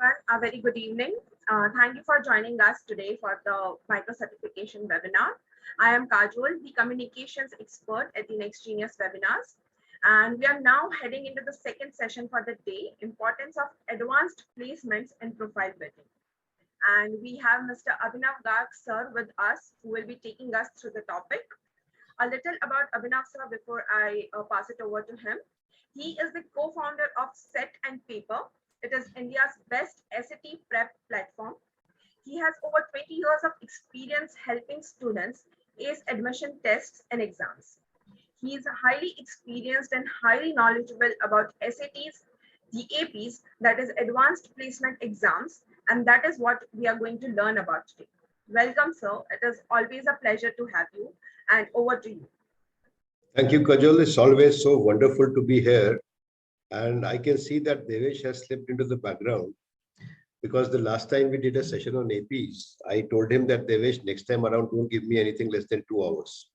everyone. A very good evening. Thank you for joining us today for the micro certification webinar. I am Kajol, the communications expert at the Next Genius webinars. And we are now heading into the second session for the day, importance of advanced placements and profile building. And we have Mr. Abhinav Garg sir with us, who will be taking us through the topic. A little about Abhinav sir before I pass it over to him. He is the co-founder of SATnPaper. It is India's best SAT prep platform. He has over 20 years of experience helping students ace admission tests and exams. He is highly experienced and highly knowledgeable about SATs, the APs, that is Advanced Placement Exams, and that is what we are going to learn about today. Welcome, sir. It is always a pleasure to have you, and over to you. Thank you, Kajol. It's always so wonderful to be here. And I can see that Devesh has slipped into the background because the last time we did a session on APs, I told him that Devesh, next time around, don't give me anything less than 2 hours.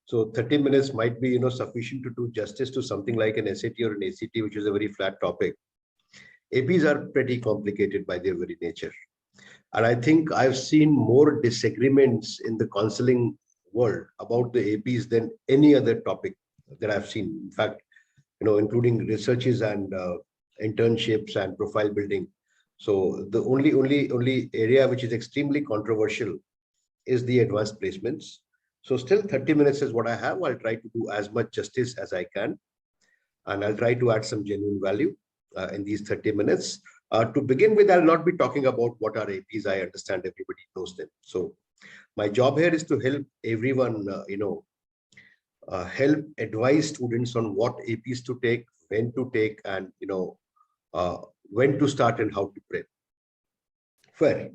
So 30 minutes might be, sufficient to do justice to something like an SAT or an ACT, which is a very flat topic. APs are pretty complicated by their very nature. And I think I've seen more disagreements in the counseling world about the APs than any other topic that I've seen. In fact, including researches and internships and profile building. So the only area which is extremely controversial is the advanced placements. So still 30 minutes is what I have. I'll try to do as much justice as I can. And I'll try to add some genuine value in these 30 minutes. To begin with, I'll not be talking about what are APs. I understand everybody knows them. So my job here is to help everyone, help advise students on what APs to take, when to take, and when to start and how to prep. Fair.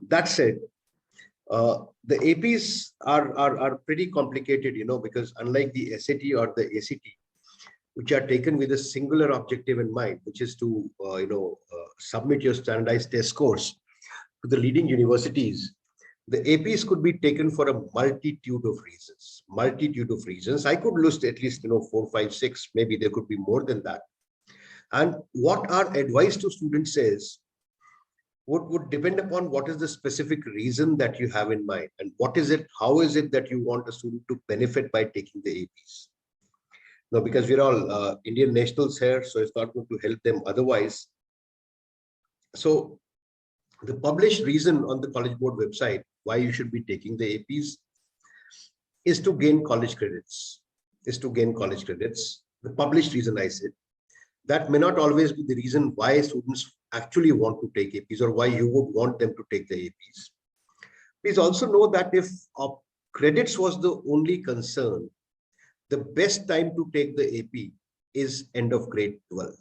That said, the APs are pretty complicated, because unlike the SAT or the ACT, which are taken with a singular objective in mind, which is to submit your standardized test scores to the leading universities, the APs could be taken for a multitude of reasons. I could list at least 4, 5, 6, maybe there could be more than that. And what our advice to students is would depend upon what is the specific reason that you have in mind, and how is it that you want a student to benefit by taking the APs. Now, because we're all Indian nationals here, so it's not going to help them otherwise. So the published reason on the College Board website why you should be taking the APs is to gain college credits. The published reason, I said. That may not always be the reason why students actually want to take APs or why you would want them to take the APs. Please also know that if credits was the only concern, the best time to take the AP is end of grade 12.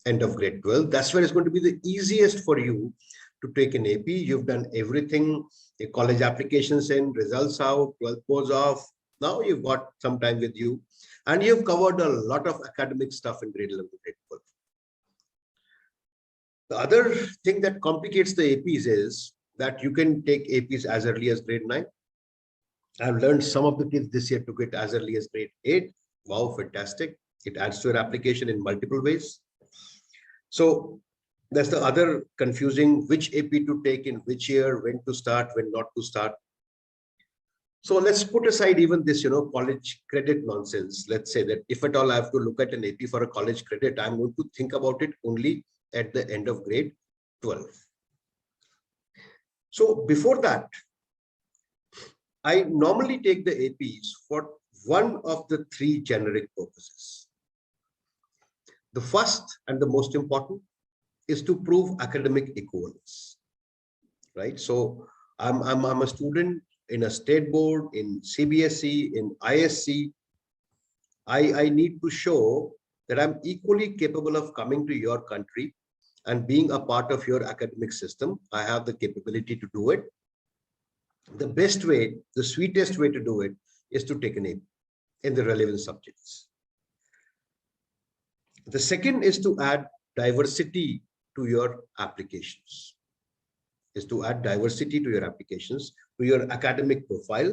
That's where it's going to be the easiest for you to take an AP. You've done everything, a college applications in, results out, 12 posts off. Now you've got some time with you and you've covered a lot of academic stuff in grade 11, grade 12. The other thing that complicates the APs is that you can take APs as early as grade 9. I've learned some of the kids this year took it as early as grade 8. Wow, fantastic. It adds to your application in multiple ways. So that's the other confusing, which AP to take in which year, when to start, when not to start. So let's put aside even this, college credit nonsense. Let's say that if at all I have to look at an AP for a college credit, I'm going to think about it only at the end of grade 12. So before that, I normally take the APs for one of the 3 generic purposes. The first and the most important is to prove academic equivalence, right? So I'm a student in a state board, in CBSE, in ISC. I need to show that I'm equally capable of coming to your country and being a part of your academic system. I have the capability to do it. The best way, the sweetest way to do it is to take an AP in the relevant subjects. The second is to add diversity to your applications, to your academic profile,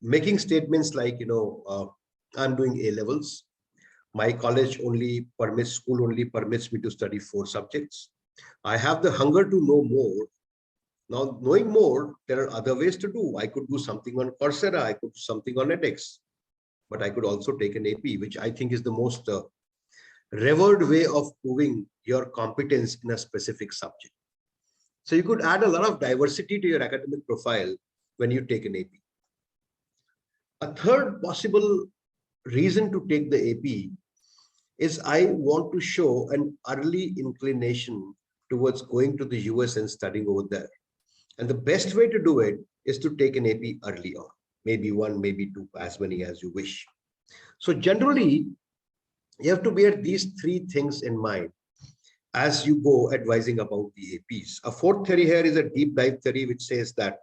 making statements like, I'm doing A levels, My college only permits, school only permits me to study 4 subjects. I have the hunger to know more. Now, knowing more, there are other ways to do. I could do something on Coursera, I could do something on edX, but I could also take an AP, which I think is the most revered way of proving your competence in a specific subject. So you could add a lot of diversity to your academic profile when you take an AP. A third possible reason to take the AP is I want to show an early inclination towards going to the US and studying over there. And the best way to do it is to take an AP early on, maybe 1, maybe 2, as many as you wish. So generally, you have to bear these 3 things in mind as you go advising about the APs. A fourth theory here is a deep dive theory, which says that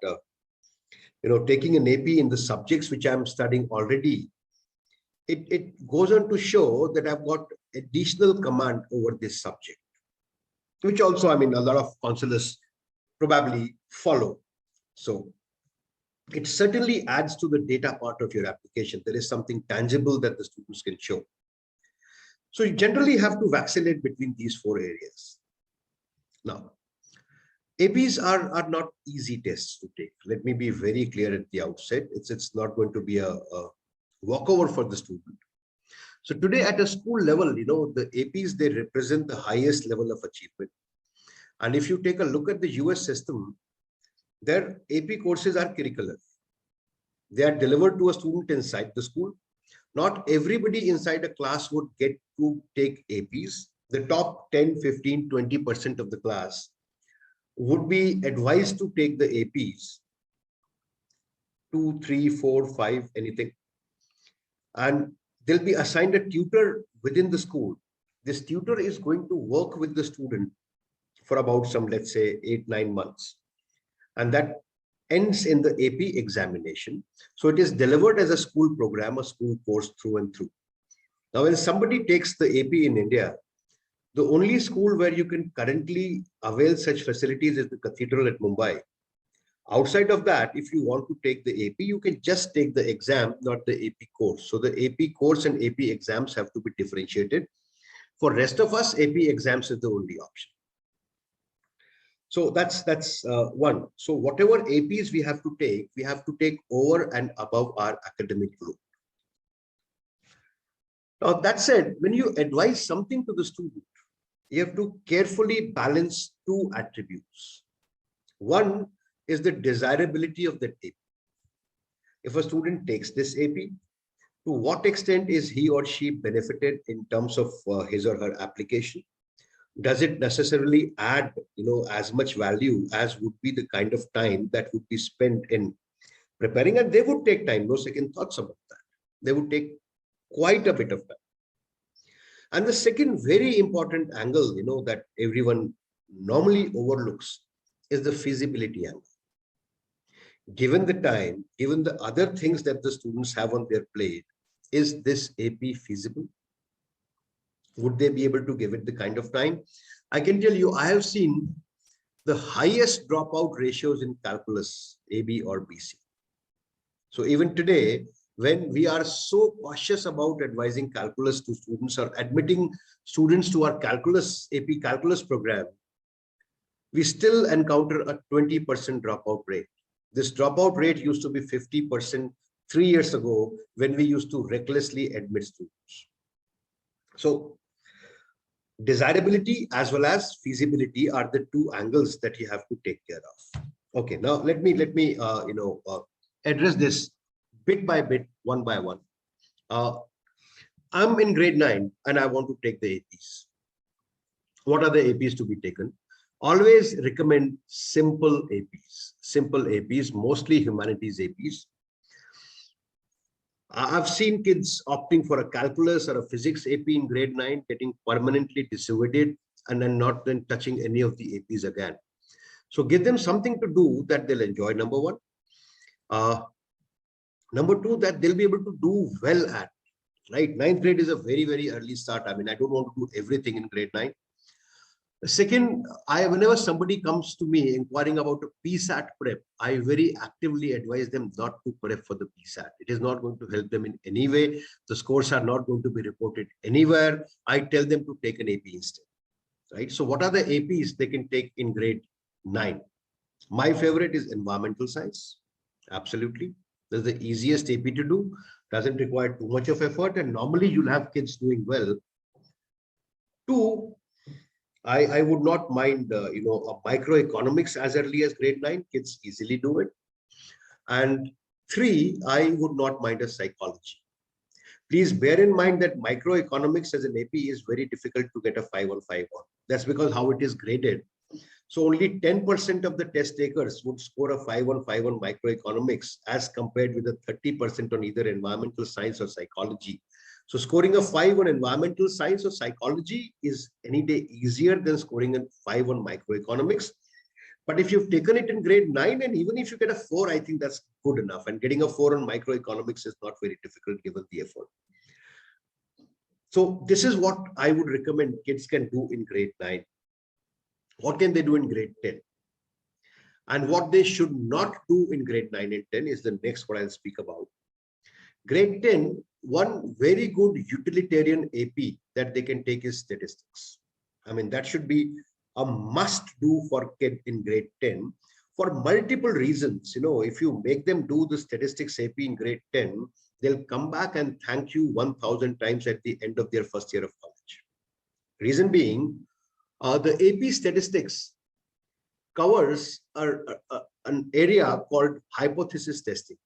taking an AP in the subjects which I'm studying already, it goes on to show that I've got additional command over this subject, which also, I mean, a lot of counselors probably follow. So it certainly adds to the data part of your application. There is something tangible that the students can show. So you generally have to vacillate between these 4 areas. Now, APs are not easy tests to take. Let me be very clear at the outset. It's not going to be a walkover for the student. So today at a school level, the APs, they represent the highest level of achievement. And if you take a look at the US system, their AP courses are curricular. They are delivered to a student inside the school. Not everybody inside a class would get to take APs. The top 10, 15, 20% of the class would be advised to take the APs, 2, 3, 4, 5, anything. And they'll be assigned a tutor within the school. This tutor is going to work with the student for about some, let's say, 8, 9 months. And that ends in the AP examination. So it is delivered as a school program, a school course through and through. Now, when somebody takes the AP in India, the only school where you can currently avail such facilities is the Cathedral at Mumbai. Outside of that, if you want to take the AP, you can just take the exam, not the AP course. So the AP course and AP exams have to be differentiated. For rest of us, AP exams is the only option. So that's one. So whatever APs we have to take over and above our academic load. Now, that said, when you advise something to the student, you have to carefully balance 2 attributes. One is the desirability of that AP. If a student takes this AP, to what extent is he or she benefited in terms of his or her application? Does it necessarily add, as much value as would be the kind of time that would be spent in preparing? And they would take time, no second thoughts about that. They would take quite a bit of time. And the second very important angle, that everyone normally overlooks is the feasibility angle. Given the time, given the other things that the students have on their plate, is this AP feasible? Would they be able to give it the kind of time? I can tell you, I have seen the highest dropout ratios in calculus, AB or BC. So even today, when we are so cautious about advising calculus to students or admitting students to our calculus, AP calculus program, we still encounter a 20% dropout rate. This dropout rate used to be 50% 3 years ago when we used to recklessly admit students. So desirability as well as feasibility are the 2 angles that you have to take care of. Okay, now let me address this bit by bit, one by one. I'm in grade 9 and I want to take the APs. What are the APs to be taken? Always recommend simple APs, mostly humanities APs. I've seen kids opting for a calculus or a physics AP in grade 9, getting permanently dissuaded and then not then touching any of the APs again. So give them something to do that they'll enjoy, number one. Number two, that they'll be able to do well at, right? 9th grade is a very, very early start. I mean, I don't want to do everything in grade 9. Second, whenever somebody comes to me inquiring about a PSAT prep, I very actively advise them not to prep for the PSAT. It is not going to help them in any way. The scores are not going to be reported anywhere. I tell them to take an AP instead, right? So what are the APs they can take in grade 9? My favorite is environmental science. Absolutely. That's the easiest AP to do. Doesn't require too much of effort. And normally you'll have kids doing well. 2, I would not mind, a microeconomics as early as grade 9. Kids easily do it. And 3, I would not mind a psychology. Please bear in mind that microeconomics as an AP is very difficult to get a 5 on 5 on. That's because how it is graded. So only 10% of the test takers would score a 5 on 5 on microeconomics as compared with a 30% on either environmental science or psychology. So scoring a 5 on environmental science or psychology is any day easier than scoring a 5 on microeconomics. But if you've taken it in grade 9, and even if you get a 4, I think that's good enough. And getting a 4 on microeconomics is not very difficult given the effort. So this is what I would recommend kids can do in grade 9. What can they do in grade 10? And what they should not do in grade 9 and 10 is the next what I'll speak about. Grade 10, one very good utilitarian AP that they can take is statistics. I mean, that should be a must do for kid in grade 10 for multiple reasons. If you make them do the statistics AP in grade 10, they'll come back and thank you 1,000 times at the end of their first year of college. Reason being, the AP statistics covers an area called hypothesis testing,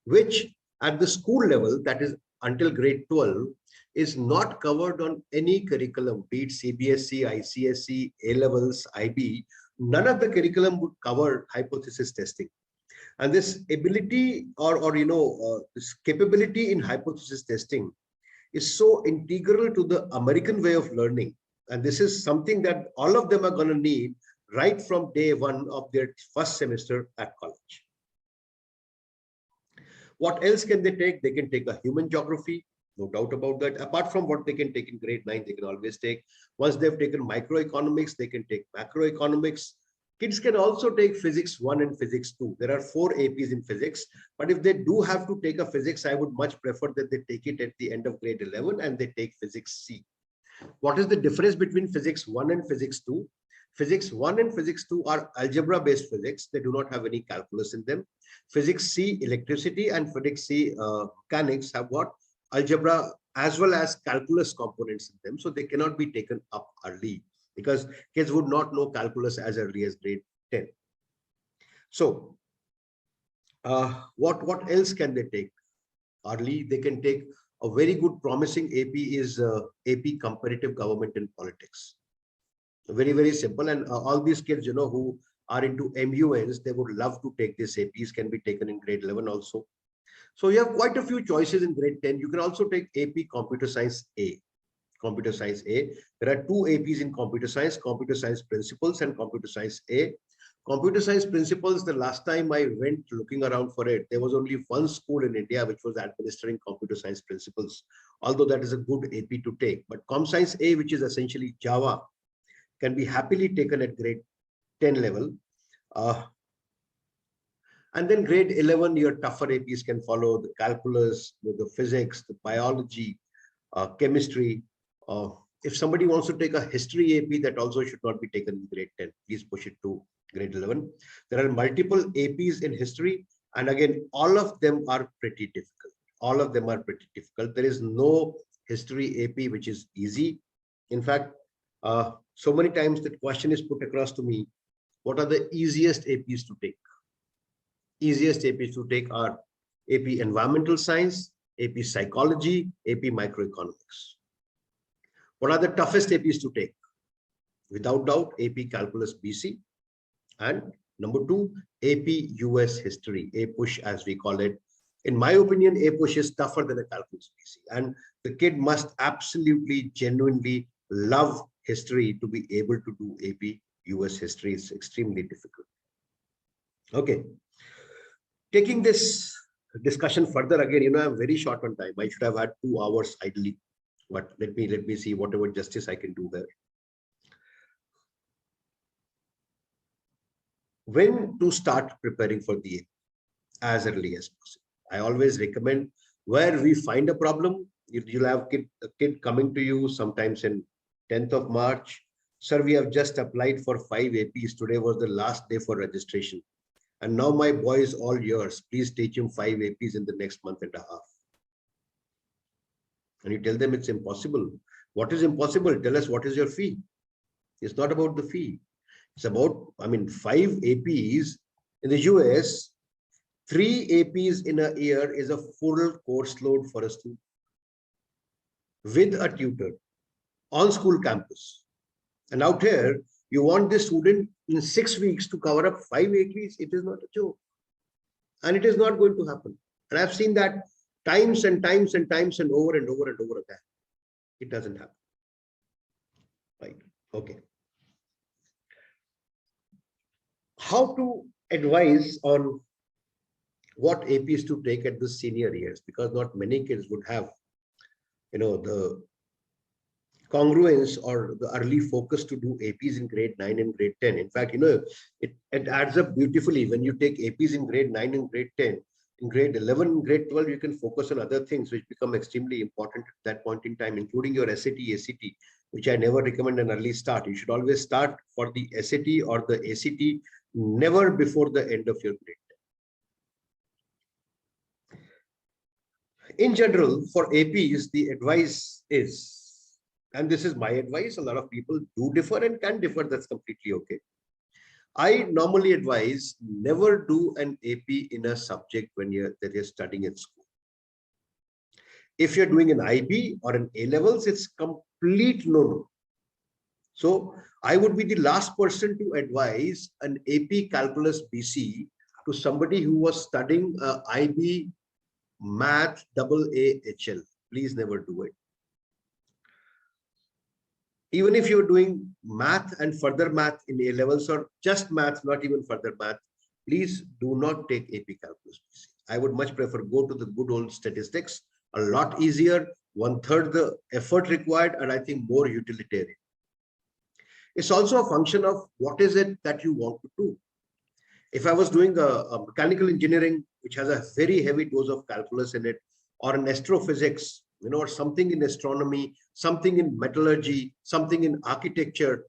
which at the school level, that is until grade 12, is not covered on any curriculum, be it CBSE, ICSE, A-levels, IB. None of the curriculum would cover hypothesis testing. And this ability this capability in hypothesis testing is so integral to the American way of learning. And this is something that all of them are going to need right from day 1 of their first semester at college. What else can they take? They can take a human geography, no doubt about that. Apart from what they can take in grade 9, they can always take. Once they've taken microeconomics, they can take macroeconomics. Kids can also take physics 1 and physics 2. There are 4 APs in physics, but if they do have to take a physics, I would much prefer that they take it at the end of grade 11 and they take physics C. What is the difference between physics 1 and physics 2? Physics 1 and physics 2 are algebra-based physics. They do not have any calculus in them. Physics C, electricity, and physics C, mechanics have what? Algebra as well as calculus components in them. So they cannot be taken up early because kids would not know calculus as early as grade 10. So what else can they take early? They can take a very good promising AP is AP comparative government and politics. Very, very simple. And all these kids, who are into MUNs, they would love to take this. APs can be taken in grade 11 also. So you have quite a few choices in grade 10. You can also take AP Computer Science A. Computer Science A. There are 2 APs in Computer Science Principles and Computer Science A. Computer Science Principles, the last time I went looking around for it, there was only one school in India which was administering Computer Science Principles, although that is a good AP to take. But Com Science A, which is essentially Java, can be happily taken at grade 10 level. And then grade 11, your tougher APs can follow the calculus, the physics, the biology, chemistry. If somebody wants to take a history AP, that also should not be taken in grade 10. Please push it to grade 11. There are multiple APs in history. And again, all of them are pretty difficult. All of them are pretty difficult. There is no history AP which is easy. In fact, so many times the question is put across to me, what are the easiest APs to take? Easiest APs to take are AP Environmental Science, AP Psychology, AP Microeconomics. What are the toughest APs to take? Without doubt, AP Calculus BC. And number 2, AP US History, A-Push as we call it. In my opinion, A-Push is tougher than a Calculus BC. And the kid must absolutely, genuinely love history to be able to do AP US History. Is extremely difficult. Okay. Taking this discussion further again, I'm very short on time. I should have had 2 hours ideally, but let me see whatever justice I can do there. When to start preparing for the AP as early as possible. I always recommend where we find a problem, you'll have a kid coming to you sometimes in 10th of March. Sir, we have just applied for 5 APs. Today was the last day for registration. And now my boy is all yours. Please teach him 5 APs in the next month and a half. And you tell them it's impossible. What is impossible? Tell us what is your fee. It's not about the fee. It's about, 5 APs in the US, 3 APs in a year is a full course load for a student with a tutor on school campus. And out here, you want this student in 6 weeks to cover up 5 APs. It is not a joke. And it is not going to happen. And I've seen that times and times and times and over and over and over again. It doesn't happen. Right. Okay. How to advise on what APs to take at the senior years, because not many kids would have, the congruence or the early focus to do APs in grade 9 and grade 10. In fact, it adds up beautifully when you take APs in grade 9 and grade 10. In grade 11 and grade 12, you can focus on other things which become extremely important at that point in time, including your SAT, ACT, which I never recommend an early start. You should always start for the SAT or the ACT, never before the end of your grade 10. In general, for APs, the advice is, and this is my advice, a lot of people do differ and can differ, that's completely okay. I normally advise never do an AP in a subject when you're studying at school. If you're doing an IB or an A levels, it's complete no-no. So I would be the last person to advise an AP Calculus BC to somebody who was studying IB Math AA HL. Please never do it. Even if you're doing math and further math in A levels or just math, not even further math, please do not take AP Calculus BC. I would much prefer go to the good old statistics, a lot easier, 1/3 the effort required, and I think more utilitarian. It's also a function of what is it that you want to do. If I was doing a mechanical engineering, which has a very heavy dose of calculus in it, or an astrophysics, or something in astronomy, something in metallurgy, something in architecture,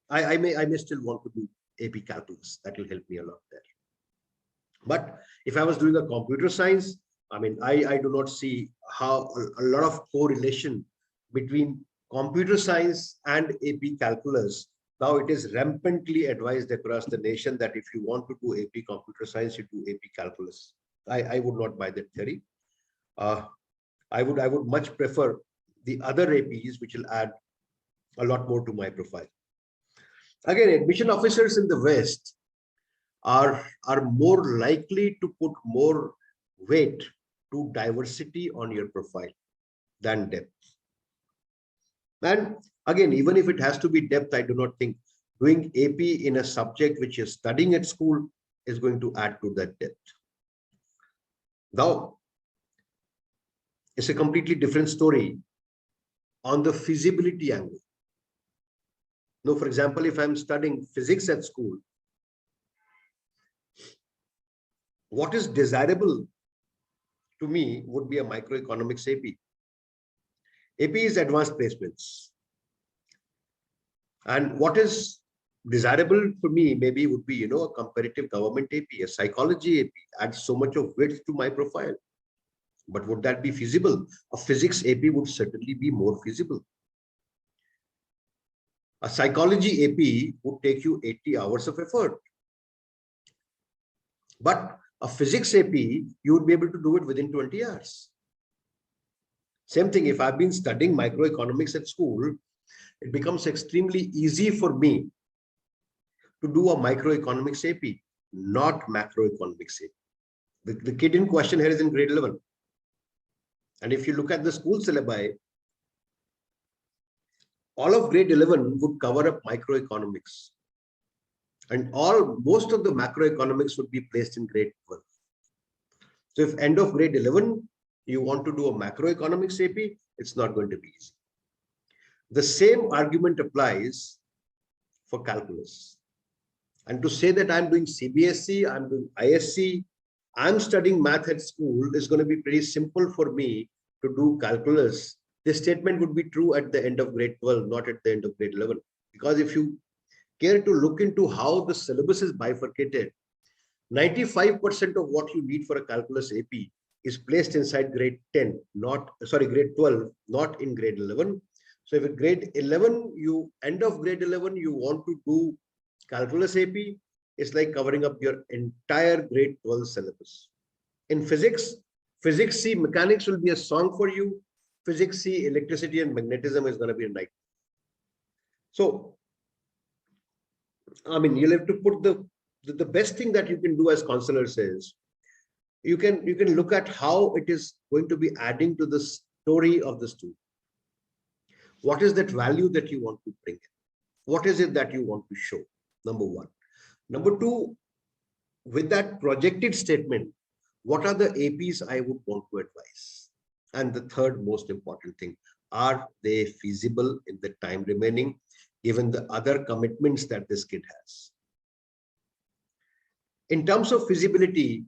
I may still want to do AP calculus. That will help me a lot there. But if I was doing a computer science, I do not see how a lot of correlation between computer science and AP calculus. Now it is rampantly advised across the nation that if you want to do AP computer science, you do AP calculus. I would not buy that theory. I would much prefer the other APs, which will add a lot more to my profile. Again, admission officers in the West are more likely to put more weight to diversity on your profile than depth. And again, even if it has to be depth, I do not think doing AP in a subject which you're studying at school is going to add to that depth. Now, it's a completely different story on the feasibility angle. Now, for example, if I'm studying physics at school, what is desirable to me would be a microeconomics AP. AP is advanced placements. And what is desirable for me maybe would be, a comparative government AP, a psychology AP, adds so much of weight to my profile. But would that be feasible? A physics AP would certainly be more feasible. A psychology AP would take you 80 hours of effort. But a physics AP, you would be able to do it within 20 hours. Same thing, if I've been studying microeconomics at school, it becomes extremely easy for me to do a microeconomics AP, not macroeconomics AP. The kid in question here is in grade 11. And if you look at the school syllabi, all of grade 11 would cover up microeconomics. And most of the macroeconomics would be placed in grade 12. So if end of grade 11, you want to do a macroeconomics AP, it's not going to be easy. The same argument applies for calculus. And to say that I'm doing CBSE, I'm doing ISC, I'm studying math at school is going to be pretty simple for me to do calculus. This statement would be true at the end of grade 12, not at the end of grade 11. Because if you care to look into how the syllabus is bifurcated, 95% of what you need for a calculus AP is placed inside grade 10, grade 12, not in grade 11. So if at grade 11, end of grade 11, you want to do calculus AP, it's like covering up your entire grade 12 syllabus. In physics C, mechanics will be a song for you. Physics C, electricity and magnetism is going to be a night. So, I mean, you'll have to put the best thing that you can do as counselors is you can look at how it is going to be adding to the story of the student. What is that value that you want to bring in? What is it that you want to show? Number one. Number two, with that projected statement, what are the APs I would want to advise? And the third most important thing, are they feasible in the time remaining, given the other commitments that this kid has? In terms of feasibility,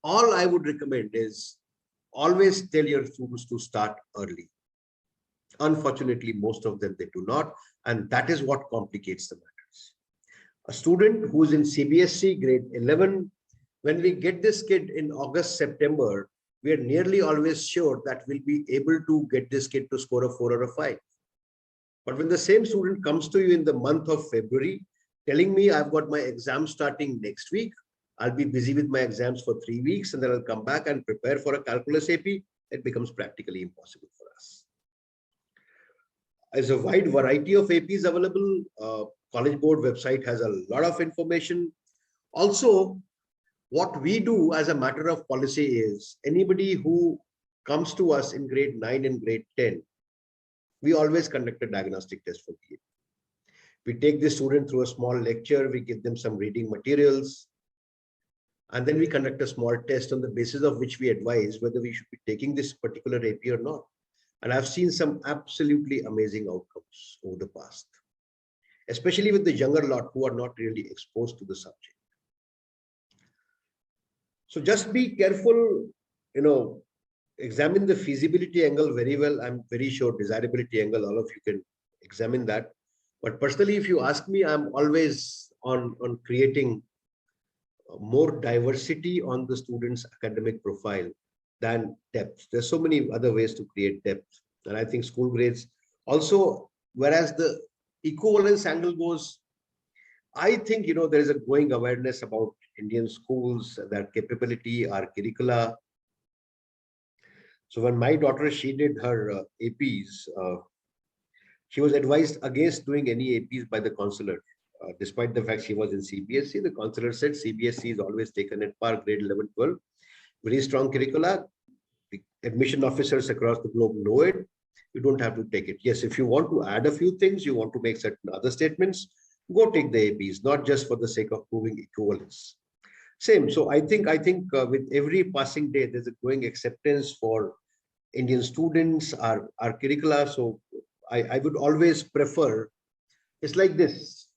all I would recommend is always tell your students to start early. Unfortunately, most of them, they do not. And that is what complicates the matters. A student who's in CBSE grade 11, when we get this kid in August, September, we are nearly always sure that we'll be able to get this kid to score a 4 or a 5. But when the same student comes to you in the month of February, telling me I've got my exam starting next week, I'll be busy with my exams for 3 weeks, and then I'll come back and prepare for a calculus AP, it becomes practically impossible for us. There's a wide variety of APs available. College Board website has a lot of information. Also, what we do as a matter of policy is anybody who comes to us in grade 9 and grade 10, we always conduct a diagnostic test for the AP. We take the student through a small lecture, we give them some reading materials, and then we conduct a small test on the basis of which we advise whether we should be taking this particular AP or not. And I've seen some absolutely amazing outcomes over the past, especially with the younger lot who are not really exposed to the subject. So just be careful, examine the feasibility angle very well. I'm very sure desirability angle, all of you can examine that. But personally, if you ask me, I'm always on creating more diversity on the student's academic profile than depth. There's so many other ways to create depth. And I think school grades also, whereas the equivalence angle goes, I think, there is a growing awareness about Indian schools, their capability, our curricula. So when my daughter, she did her APs, she was advised against doing any APs by the counselor. Despite the fact she was in CBSE, the counselor said CBSE is always taken at par, grade 11, 12. Very strong curricula. The admission officers across the globe know it. You don't have to take it. Yes, if you want to add a few things, you want to make certain other statements, go take the APs, not just for the sake of proving equivalence. Same. So I think with every passing day, there's a growing acceptance for Indian students, our curricula. So I would always prefer, it's like this.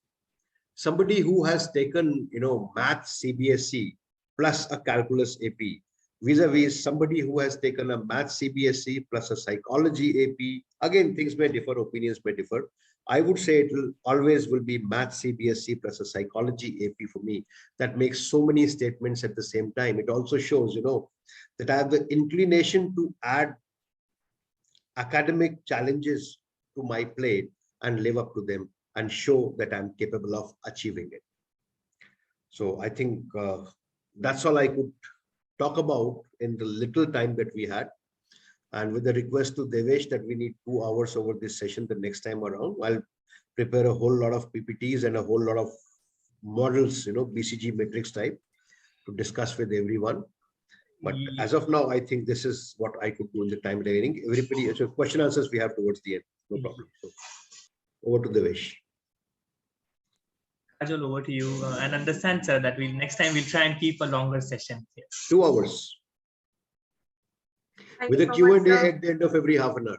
Somebody who has taken, math CBSE plus a calculus AP, vis-a-vis somebody who has taken a math CBSE plus a psychology AP. Again, things may differ, opinions may differ. I would say it will always be math CBSE plus a psychology AP for me. That makes so many statements at the same time. It also shows, that I have the inclination to add academic challenges to my plate and live up to them and show that I'm capable of achieving it. So I think that's all I could talk about in the little time that we had. And with the request to Devesh that we need 2 hours over this session the next time around, I'll prepare a whole lot of PPTs and a whole lot of models, BCG matrix type to discuss with everyone. But as of now, I think this is what I could do in the time remaining. Everybody, so question answers we have towards the end, no problem. So over to Devesh. Kajol, over to you. And understand, sir, that next time we'll try and keep a longer session here. 2 hours. With a Q&A at the end of every half an hour.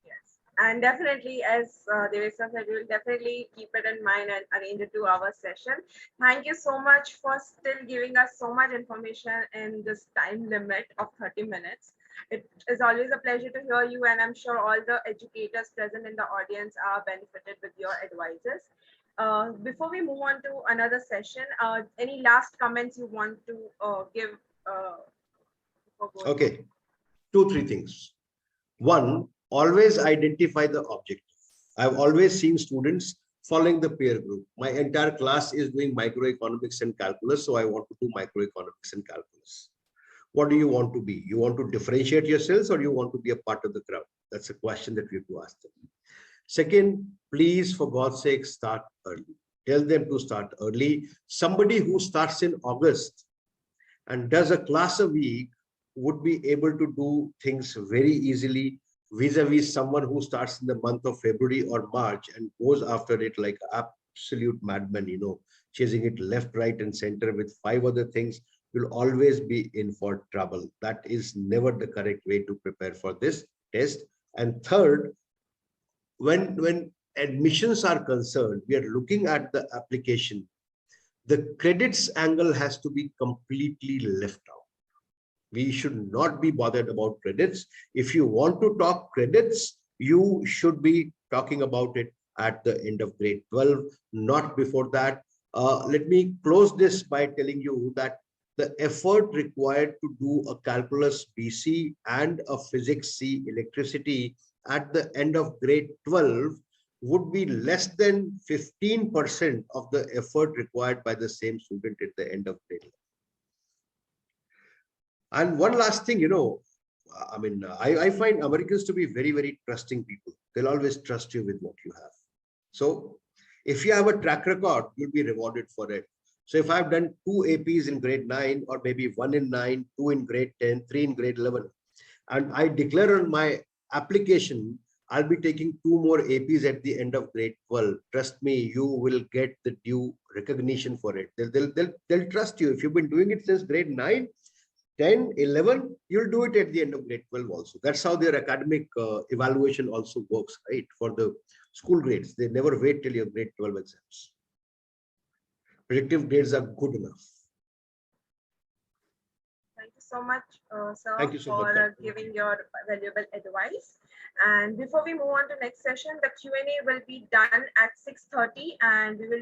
Yes. And definitely, as Devesa said, we will definitely keep it in mind and arrange a 2-hour session. Thank you so much for still giving us so much information in this time limit of 30 minutes. It is always a pleasure to hear you, and I'm sure all the educators present in the audience are benefited with your advices. Before we move on to another session, any last comments you want to give? Before going on? Okay, 2-3 things. One, always identify the objective. I've always seen students following the peer group. My entire class is doing microeconomics and calculus, so I want to do microeconomics and calculus. What do you want to be? You want to differentiate yourselves, or you want to be a part of the crowd? That's a question that we have to ask them. Second, please, for God's sake, start early. Tell them to start early. Somebody who starts in August and does a class a week would be able to do things very easily vis-a-vis someone who starts in the month of February or March and goes after it like absolute madman, chasing it left, right, and center with 5 other things. Will always be in for trouble. That is never the correct way to prepare for this test. And third, when admissions are concerned, we are looking at the application. The credits angle has to be completely left out. We should not be bothered about credits. If you want to talk credits, you should be talking about it at the end of grade 12, not before that. Let me close this by telling you that the effort required to do a calculus BC and a physics C electricity at the end of grade 12 would be less than 15% of the effort required by the same student at the end of grade 11. And one last thing, I find Americans to be very, very trusting people. They'll always trust you with what you have. So if you have a track record, you'll be rewarded for it. So if I've done 2 APs in grade 9, or maybe 1 in 9, 2 in grade 10, 3 in grade 11, and I declare on my application, I'll be taking 2 more APs at the end of grade 12. Trust me, you will get the due recognition for it. They'll trust you. If you've been doing it since grade 9, 10, 11, you'll do it at the end of grade 12 also. That's how their academic evaluation also works, right? For the school grades, they never wait till your grade 12 exams. Predictive grades are good enough. Thank you so much, sir, Thank you so much, for giving your valuable advice. And before we move on to next session, the Q&A will be done at 6:30, and we will